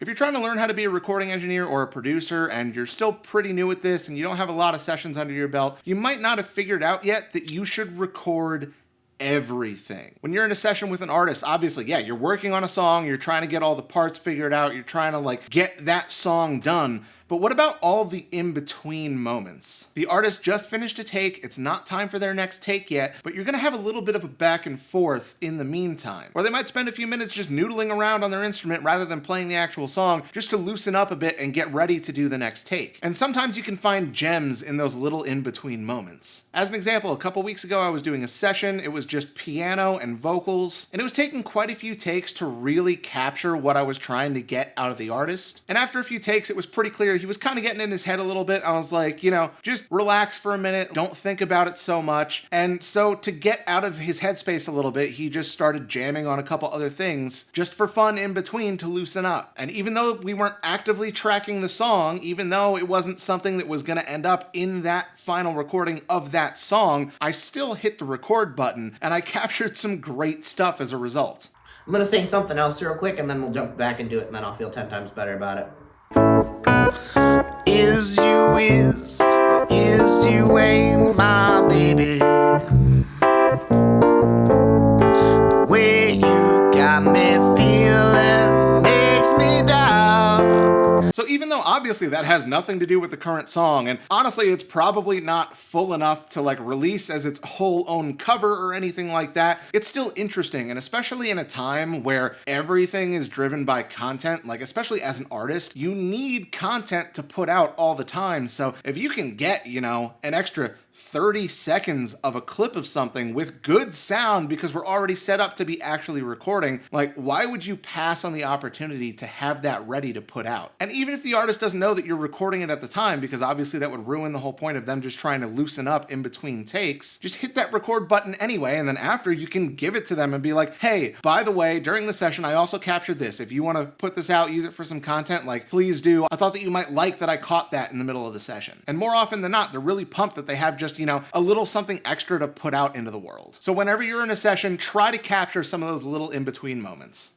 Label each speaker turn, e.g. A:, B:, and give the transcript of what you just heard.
A: If you're trying to learn how to be a recording engineer or a producer and you're still pretty new at this and you don't have a lot of sessions under your belt, you might not have figured out yet that you should record everything. When you're in a session with an artist, obviously, yeah, you're working on a song, you're trying to get all the parts figured out, you're trying to like get that song done. But what about all the in-between moments? The artist just finished a take, it's not time for their next take yet, but you're gonna have a little bit of a back and forth in the meantime, where they might spend a few minutes just noodling around on their instrument rather than playing the actual song, just to loosen up a bit and get ready to do the next take. And sometimes you can find gems in those little in-between moments. As an example, a couple weeks ago I was doing a session, it was just piano and vocals, and it was taking quite a few takes to really capture what I was trying to get out of the artist. And after a few takes, it was pretty clear he was kind of getting in his head a little bit. I was like, just relax for a minute, don't think about it so much. And so to get out of his headspace a little bit, he just started jamming on a couple other things just for fun in between to loosen up. And even though we weren't actively tracking the song, even though it wasn't something that was going to end up in that final recording of that song, I still hit the record button and I captured some great stuff as a result.
B: I'm gonna sing something else real quick and then we'll jump back and do it and then I'll feel 10 times better about it.
C: Is you ain't my baby. The way you got me feeling makes me down.
A: So even though obviously that has nothing to do with the current song, and honestly it's probably not full enough to like release as its whole own cover or anything like that, it's still interesting. And especially in a time where everything is driven by content, like especially as an artist, you need content to put out all the time. So if you can get, an extra 30 seconds of a clip of something with good sound because we're already set up to be actually recording, like why would you pass on the opportunity to have that ready to put out? And even if the artist doesn't know that you're recording it at the time, because obviously that would ruin the whole point of them just trying to loosen up in between takes, just hit that record button anyway, and then after you can give it to them and be like, hey, by the way, during the session I also captured this. If you want to put this out, use it for some content, like please do. I thought that you might like that I caught that in the middle of the session. And more often than not, they're really pumped that they have just, a little something extra to put out into the world. So whenever you're in a session, try to capture some of those little in-between moments.